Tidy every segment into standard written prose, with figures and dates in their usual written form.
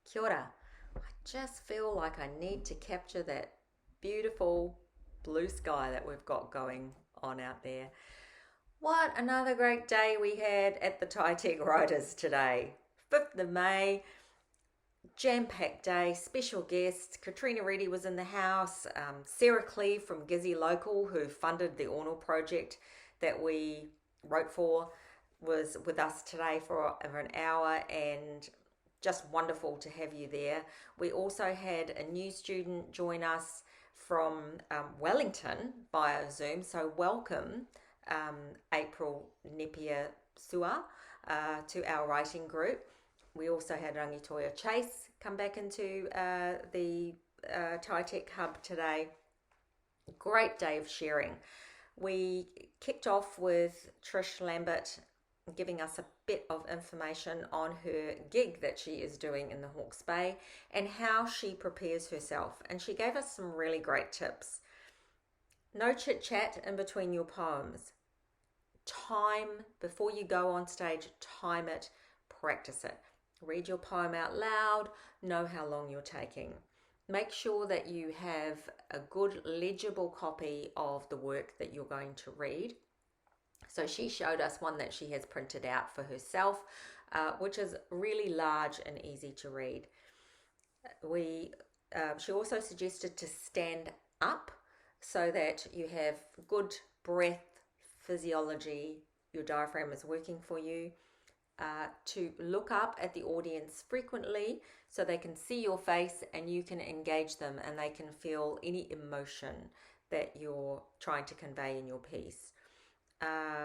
Kia ora. I just feel like I need to capture that beautiful blue sky that we've got going on out there. What another great day we had at the Tech Riders today. 5th of May, jam-packed day, special guests. Katrina Reddy was in the house. Sarah Cleave from GizzyLocal, who funded the Ornal project that we wrote for, was with us today for over an hour, and just wonderful to have you there. We also had a new student join us from Wellington via Zoom, so welcome April Nepia Sua to our writing group. We also had Rangitoya Chase come back into the Tech Hub today. Great day of sharing. We kicked off with Trish Lambert giving us a bit of information on her gig that she is doing in the Hawke's Bay and how she prepares herself. And she gave us some really great tips. No chit chat in between your poems. Time, before you go on stage, time it, practice it. Read your poem out loud, know how long you're taking. Make sure that you have a good legible copy of the work that you're going to read. So she showed us one that she has printed out for herself, which is really large and easy to read. She also suggested to stand up so that you have good breath physiology, your diaphragm is working for you. To look up at the audience frequently so they can see your face and you can engage them and they can feel any emotion that you're trying to convey in your piece.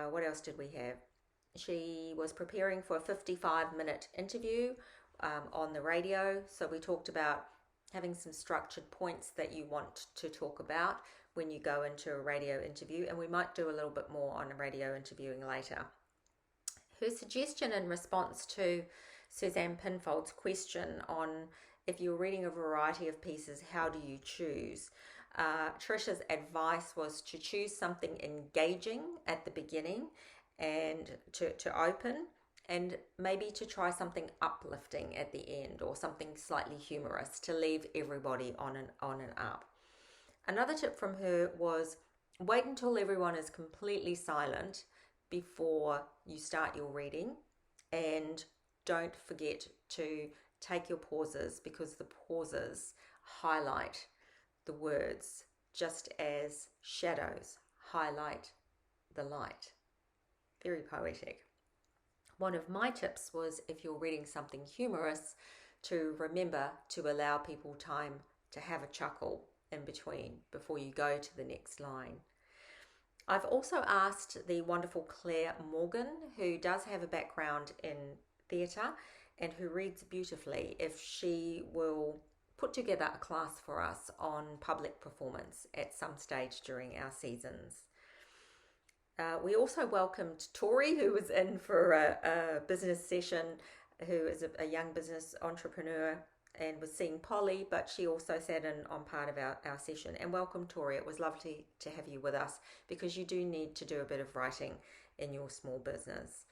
What else did we have? She was preparing for a 55-minute interview on the radio. So we talked about having some structured points that you want to talk about when you go into a radio interview. And we might do a little bit more on radio interviewing later. Her suggestion in response to Suzanne Pinfold's question on if you're reading a variety of pieces, how do you choose? Trisha's advice was to choose something engaging at the beginning and to open, and maybe to try something uplifting at the end or something slightly humorous to leave everybody on and up. Another tip from her was wait until everyone is completely silent before you start your reading, and don't forget to take your pauses because the pauses highlight the words just as shadows highlight the light. Very poetic. One of my tips was if you're reading something humorous to remember to allow people time to have a chuckle in between before you go to the next line. I've also asked the wonderful Claire Morgan, who does have a background in theatre and who reads beautifully, if she will put together a class for us on public performance at some stage during our seasons. We also welcomed Tori, who was in for a business session, who is a young business entrepreneur and was seeing Polly, but she also sat in on part of our session. And welcome, Tori. It was lovely to have you with us because you do need to do a bit of writing in your small business.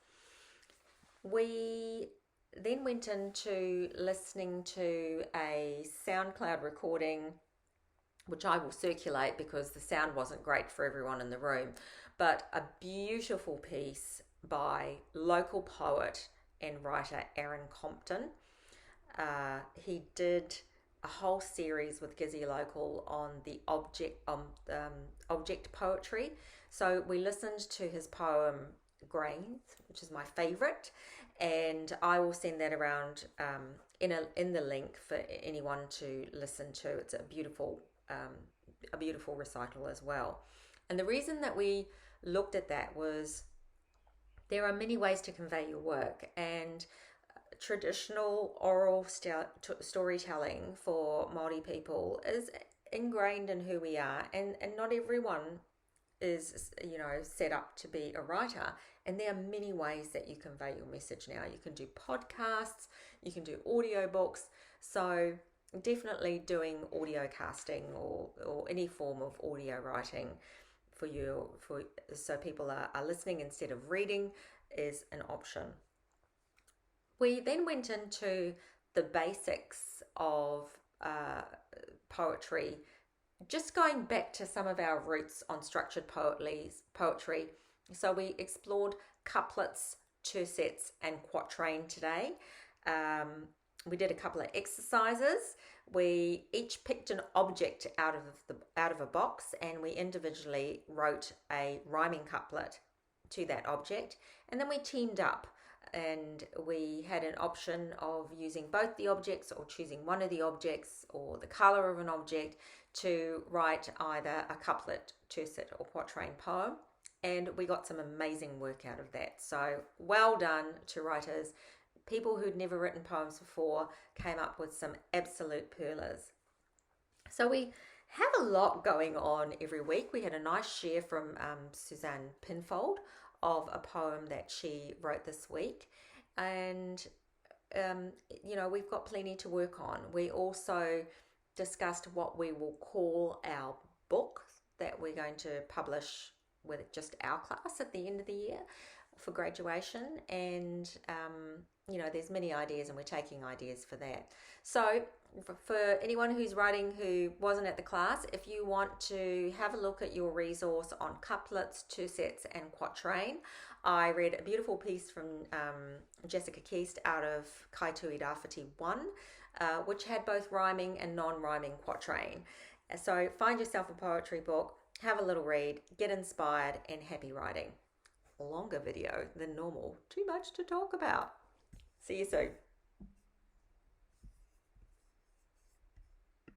We then went into listening to a SoundCloud recording, which I will circulate because the sound wasn't great for everyone in the room, but a beautiful piece by local poet and writer Aaron Compton. He did a whole series with GizzyLocal on the object poetry. So we listened to his poem Grains, which is my favorite, and I will send that around in the link for anyone to listen to. It's a beautiful recital as well. And the reason that we looked at that was there are many ways to convey your work, and traditional oral storytelling for Māori people is ingrained in who we are, and not everyone is set up to be a writer, and there are many ways that you convey your message now. You can do podcasts, you can do audiobooks, so definitely doing audio casting or any form of audio writing so people are listening instead of reading is an option. We then went into the basics of poetry, just going back to some of our roots on structured poetry. So we explored couplets, tercets, and quatrain today. We did a couple of exercises. We each picked an object out of a box, and we individually wrote a rhyming couplet to that object, and then we teamed up, and we had an option of using both the objects or choosing one of the objects or the color of an object to write either a couplet, tercet, or quatrain poem. And we got some amazing work out of that. So well done to writers. People who'd never written poems before came up with some absolute pearlers. So we have a lot going on every week. We had a nice share from Suzanne Pinfold of a poem that she wrote this week. And, we've got plenty to work on. We also discussed what we will call our book that we're going to publish with just our class at the end of the year for graduation. And there's many ideas, and we're taking ideas for that. So for anyone who's writing who wasn't at the class, if you want to have a look at your resource on couplets, tercets, and quatrain, I read a beautiful piece from Jessica Keast out of Kaitui Rāwhiti 1, which had both rhyming and non-rhyming quatrain. So find yourself a poetry book, have a little read, get inspired, and happy writing. Longer video than normal. Too much to talk about. See you soon.